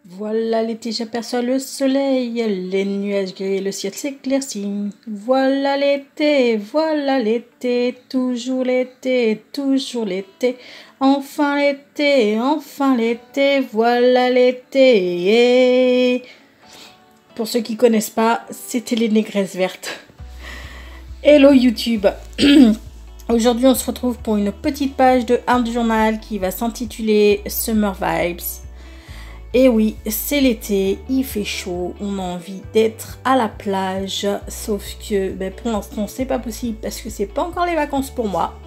Voilà l'été, j'aperçois le soleil, les nuages gris, le ciel s'éclaircit. Voilà l'été, toujours l'été, toujours l'été. Enfin l'été, voilà l'été. Pour ceux qui connaissent pas, c'était les négresses vertes. Hello YouTube. Aujourd'hui, on se retrouve pour une petite page de Art Journal qui va s'intituler Summer Vibes. Et oui, c'est l'été, il fait chaud, on a envie d'être à la plage, sauf que pour l'instant c'est pas possible parce que c'est pas encore les vacances pour moi.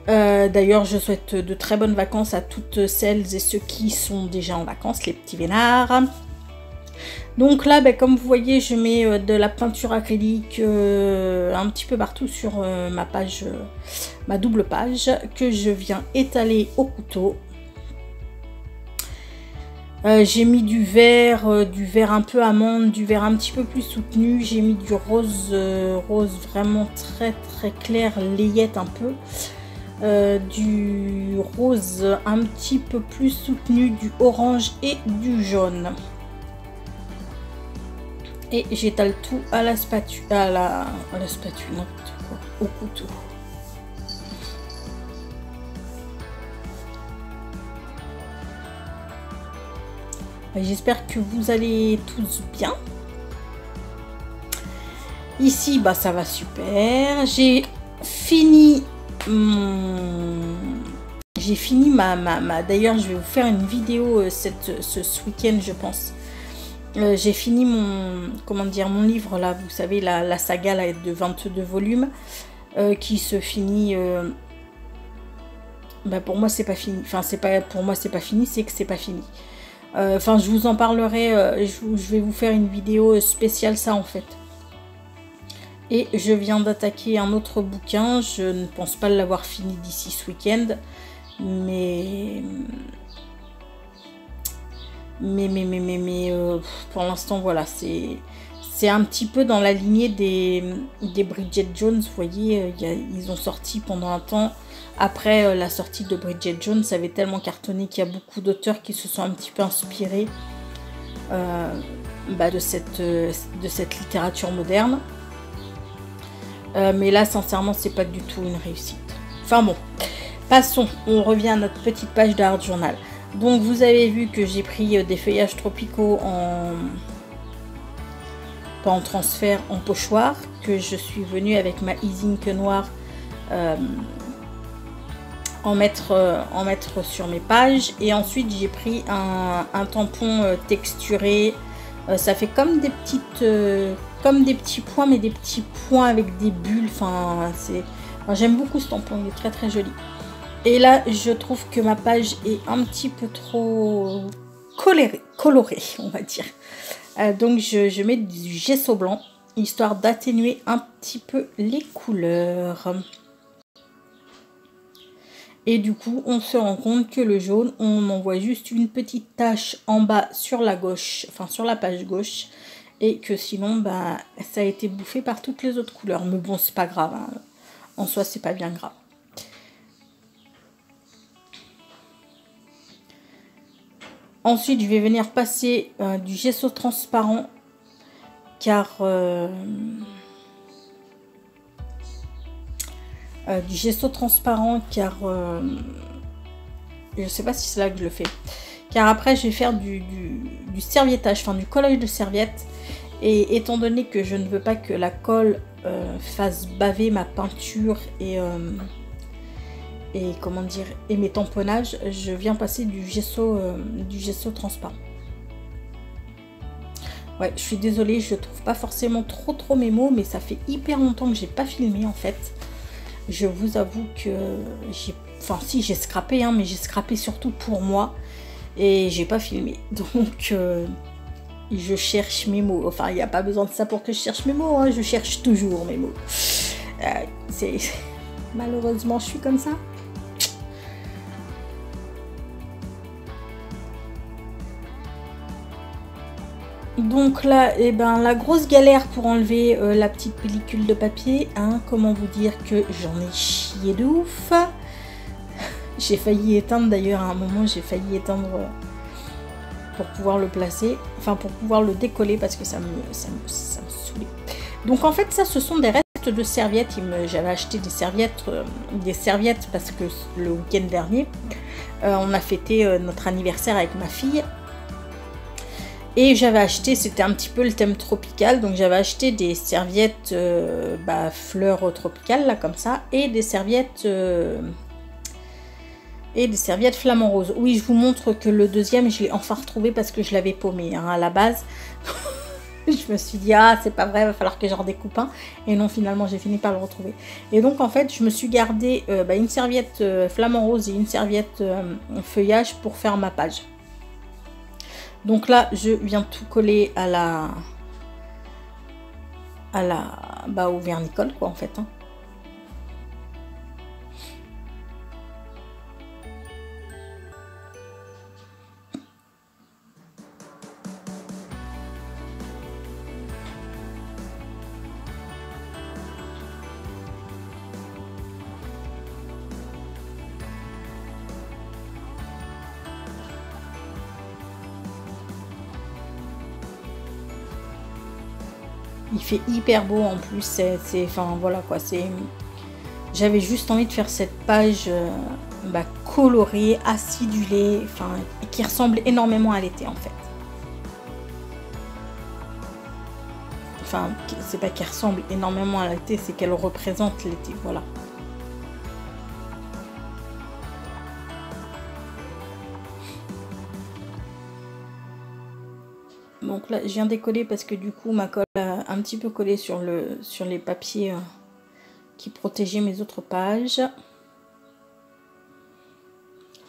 D'ailleurs, je souhaite de très bonnes vacances à toutes celles et ceux qui sont déjà en vacances, les petits vénards. Donc là, comme vous voyez, je mets de la peinture acrylique un petit peu partout sur ma page, ma double page, que je viens étaler au couteau. J'ai mis du vert un peu amande, du vert un petit peu plus soutenu. J'ai mis du rose, rose vraiment très clair, layette un peu. Du rose un petit peu plus soutenu, du orange et du jaune. Et j'étale tout à la spatule, n'importe quoi, au couteau. J'espère que vous allez tous bien. Ici, ça va super. J'ai fini D'ailleurs, je vais vous faire une vidéo ce week-end, je pense. J'ai fini mon livre là, vous savez, la saga là, de 22 volumes qui se finit. Pour moi, c'est pas fini. Enfin, c'est pas pour moi, c'est pas fini, c'est que c'est pas fini. Enfin, je vous en parlerai, je vais vous faire une vidéo spéciale ça en fait. Et je viens d'attaquer un autre bouquin, je ne pense pas l'avoir fini d'ici ce week-end, mais pour l'instant voilà, c'est un petit peu dans la lignée des Bridget Jones, vous voyez, ils ont sorti pendant un temps. Après la sortie de Bridget Jones, ça avait tellement cartonné qu'il y a beaucoup d'auteurs qui se sont un petit peu inspirés de cette littérature moderne. Mais là, sincèrement, c'est pas du tout une réussite. Enfin bon, passons, on revient à notre petite page d'Art Journal. Donc vous avez vu que j'ai pris des feuillages tropicaux pas en transfert, en pochoir, que je suis venue avec ma Easy Ink noire en mettre sur mes pages. Et ensuite j'ai pris un tampon texturé. Ça fait comme des petits points, mais des petits points avec des bulles. J'aime beaucoup ce tampon, il est très joli. Et là je trouve que ma page est un petit peu trop colorée, on va dire. Donc je mets du gesso blanc, histoire d'atténuer un petit peu les couleurs. Et du coup, on se rend compte que le jaune, on en voit juste une petite tache en bas sur la gauche, enfin sur la page gauche. Et que sinon, ça a été bouffé par toutes les autres couleurs. Mais bon, c'est pas grave, hein. En soi, c'est pas bien grave. Ensuite, je vais venir passer du gesso transparent, car... du gesso transparent car je sais pas si c'est là que je le fais, car après je vais faire du serviettage, enfin du collage de serviette, et étant donné que je ne veux pas que la colle fasse baver ma peinture et comment dire, et mes tamponnages, je viens passer du gesso transparent. Ouais, je suis désolée, je trouve pas forcément trop mes mots, mais ça fait hyper longtemps que j'ai pas filmé en fait. Je vous avoue que j'ai scrappé, hein, mais j'ai scrappé surtout pour moi et j'ai pas filmé. Donc je cherche mes mots. Enfin, il n'y a pas besoin de ça pour que je cherche mes mots, hein. Je cherche toujours mes mots. Malheureusement, je suis comme ça. Donc là, la grosse galère pour enlever la petite pellicule de papier, hein, comment vous dire que j'en ai chié de ouf. J'ai failli éteindre d'ailleurs à un moment, j'ai failli éteindre pour pouvoir le placer, enfin pour pouvoir le décoller parce que ça me saoulait. Donc en fait ça ce sont des restes de serviettes. J'avais acheté des serviettes parce que le week-end dernier on a fêté notre anniversaire avec ma fille. Et j'avais acheté, c'était un petit peu le thème tropical, donc j'avais acheté des serviettes fleurs tropicales là comme ça, et des serviettes flamant rose. Oui, je vous montre que le deuxième je l'ai enfin retrouvé parce que je l'avais paumé hein, à la base. Je me suis dit ah c'est pas vrai, va falloir que j'en redécoupe un, et non finalement j'ai fini par le retrouver. Et donc en fait je me suis gardé une serviette flamant rose et une serviette feuillage pour faire ma page. Donc là, je viens tout coller au vernicole quoi en fait. Hein. Il fait hyper beau en plus, enfin voilà quoi, j'avais juste envie de faire cette page colorée, acidulée, enfin qui ressemble énormément à l'été en fait. Enfin, c'est pas qu'elle ressemble énormément à l'été, c'est qu'elle représente l'été, voilà. Donc là, je viens décoller parce que du coup, ma colle a un petit peu collé sur les papiers qui protégeaient mes autres pages.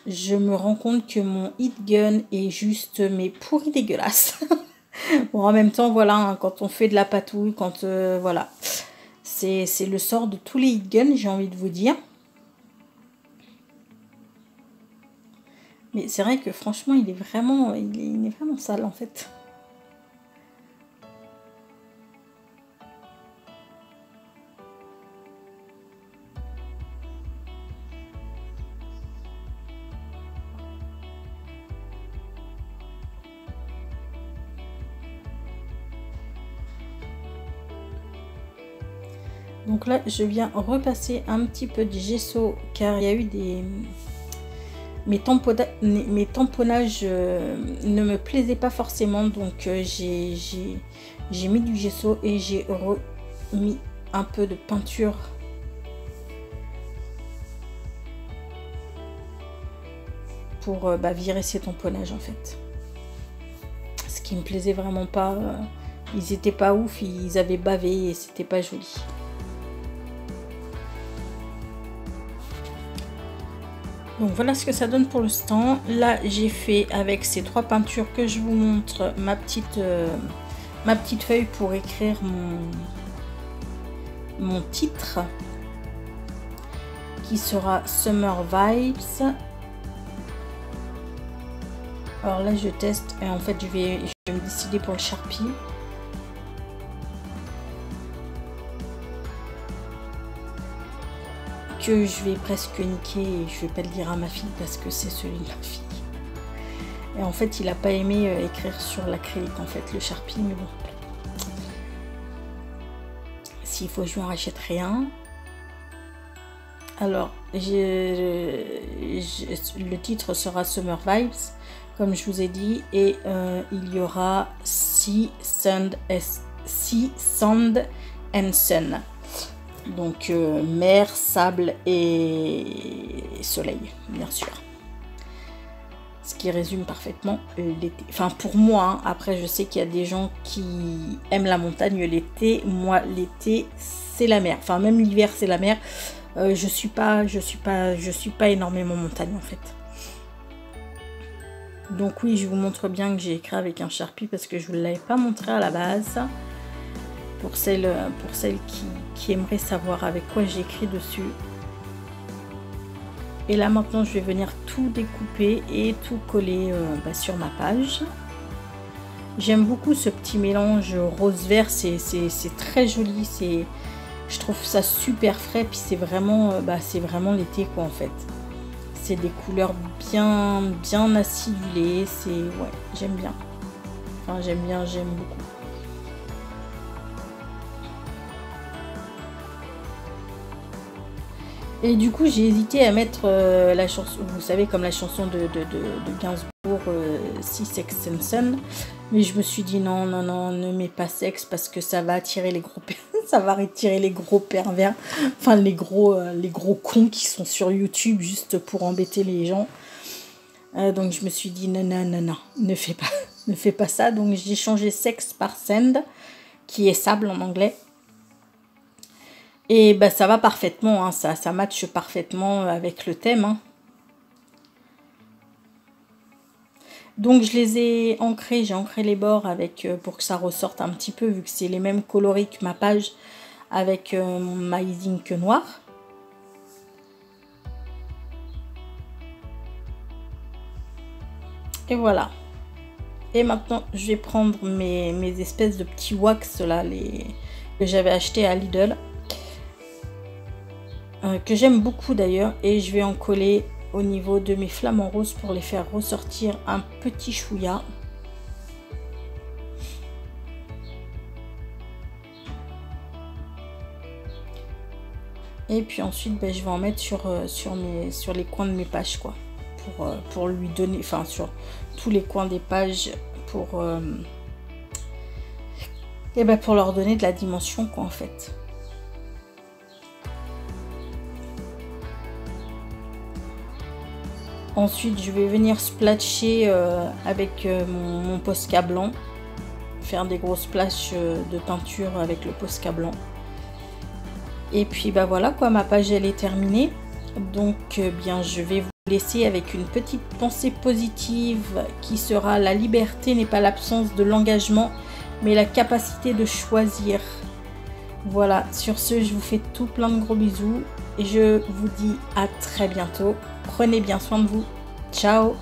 Je me rends compte que mon heat gun est juste mais pourri dégueulasse. Bon, en même temps, voilà, hein, quand on fait de la patouille, quand voilà, c'est le sort de tous les heat guns, j'ai envie de vous dire. Mais c'est vrai que franchement, il est vraiment sale en fait. Donc là, je viens repasser un petit peu de gesso car il y a eu mes tamponnages ne me plaisaient pas forcément. Donc j'ai mis du gesso et j'ai remis un peu de peinture pour virer ces tamponnages en fait. Ce qui me plaisait vraiment pas. Ils étaient pas ouf, ils avaient bavé et c'était pas joli. Donc voilà ce que ça donne pour l'instant. Là j'ai fait avec ces 3 peintures que je vous montre ma petite feuille pour écrire mon titre qui sera Summer Vibes. Alors là je teste et en fait je vais me décider pour le Sharpie. Que je vais presque niquer et je vais pas le dire à ma fille parce que c'est celui de la fille. Et en fait il a pas aimé écrire sur l'acrylique en fait le Sharpie, mais bon. S'il faut je lui en rachète rien. Alors le titre sera Summer Vibes comme je vous ai dit, et il y aura Sea, Sand and Sun. Donc mer, sable et soleil, bien sûr. Ce qui résume parfaitement l'été. Enfin pour moi, hein. Après je sais qu'il y a des gens qui aiment la montagne l'été. Moi l'été c'est la mer. Enfin même l'hiver c'est la mer. Je suis pas énormément montagne en fait. Donc oui, je vous montre bien que j'ai écrit avec un Sharpie parce que je ne vous l'avais pas montré à la base. Pour celles qui aimeraient savoir avec quoi j'ai écrit dessus. Et là maintenant je vais venir tout découper et tout coller sur ma page. J'aime beaucoup ce petit mélange rose-vert, c'est très joli, je trouve ça super frais, puis c'est vraiment l'été quoi en fait. C'est des couleurs bien acidulées. C'est, ouais, j'aime bien. Enfin, j'aime beaucoup. Et du coup, j'ai hésité à mettre la chanson, vous savez, comme la chanson de Gainsbourg, Si Sex and Son. Mais je me suis dit non, ne mets pas sexe parce que ça va attirer les gros ça va attirer les gros pervers, enfin les gros cons qui sont sur YouTube juste pour embêter les gens. Donc je me suis dit non, ne fais pas ça. Donc j'ai changé sexe par sand, qui est sable en anglais. Et bah ça va parfaitement, hein, ça matche parfaitement avec le thème. Hein. Donc je les ai ancrés, j'ai ancré les bords avec pour que ça ressorte un petit peu, vu que c'est les mêmes coloris que ma page avec mon My Ink noir. Et voilà. Et maintenant je vais prendre mes espèces de petits wax là, que j'avais acheté à Lidl. Que j'aime beaucoup d'ailleurs, et je vais en coller au niveau de mes flamants roses pour les faire ressortir un petit chouïa. Et puis ensuite je vais en mettre sur les coins de mes pages quoi, pour lui donner, enfin sur tous les coins des pages pour leur donner de la dimension quoi en fait. Ensuite, je vais venir splatcher avec mon Posca blanc. Faire des grosses splashes de peinture avec le Posca blanc. Et puis, bah voilà quoi, ma page elle est terminée. Donc, bien, je vais vous laisser avec une petite pensée positive qui sera: la liberté n'est pas l'absence de l'engagement, mais la capacité de choisir. Voilà, sur ce, je vous fais tout plein de gros bisous. Et je vous dis à très bientôt. Prenez bien soin de vous. Ciao!